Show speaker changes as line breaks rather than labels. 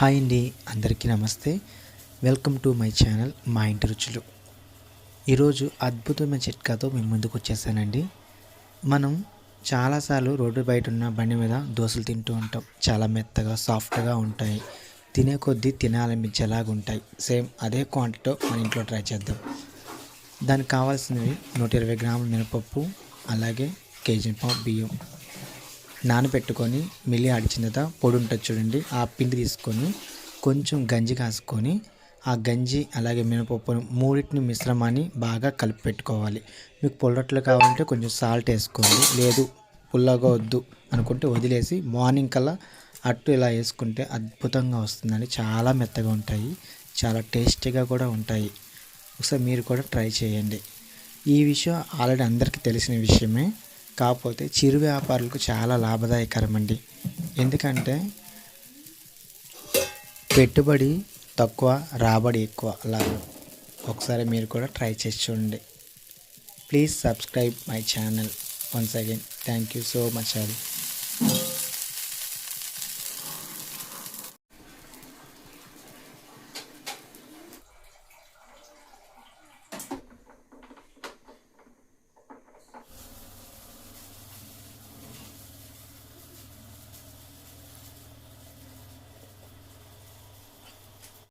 Hi అండి, అందరికీ నమస్తే. వెల్కమ్ టు మై ఛానల్ మా ఇంటి రుచులు. ఈరోజు అద్భుతమైన చిట్కాతో మేము ముందుకు వచ్చేసానండి. మనం చాలాసార్లు రోడ్డు బయట ఉన్న బండి మీద దోశలు తింటూ ఉంటాం. చాలా మెత్తగా సాఫ్ట్గా ఉంటాయి. తినే కొద్దీ తినాలనిపించేలాగా ఉంటాయి. సేమ్ అదే క్వాంటిటీతో మన ఇంట్లో ట్రై చేద్దాం. దానికి కావాల్సినవి 120 గ్రాముల మినపప్పు, అలాగే కేజీ బియ్యం నానబెట్టుకొని మిల్లి ఆడిచిన తర్వాత పొడి ఉంటుంది చూడండి, ఆ పిండి తీసుకొని కొంచెం గంజి కాసుకొని ఆ గంజి అలాగే మినపప్పు మూడింటిని మిశ్రమాన్ని బాగా కలిపి పెట్టుకోవాలి. మీకు పొల్లట్లు కావాలంటే కొంచెం సాల్ట్ వేసుకోండి, లేదు పుల్లగా వద్దు అనుకుంటే వదిలేసి మార్నింగ్ కల్లా అట్టు ఇలా వేసుకుంటే అద్భుతంగా వస్తుందండి. చాలా మెత్తగా ఉంటాయి, చాలా టేస్టీగా కూడా ఉంటాయి. ఒకసారి మీరు కూడా ట్రై చేయండి. ఈ విషయం ఆల్రెడీ అందరికీ తెలిసిన విషయమే, కాకపోతే చిరు వ్యాపారులకు చాలా లాభదాయకరం అండి. ఎందుకంటే పెట్టుబడి తక్కువ, రాబడి ఎక్కువ. అలాగే ఒకసారి మీరు కూడా ట్రై చేసి చూడండి. Please subscribe my channel once again. Thank you so much.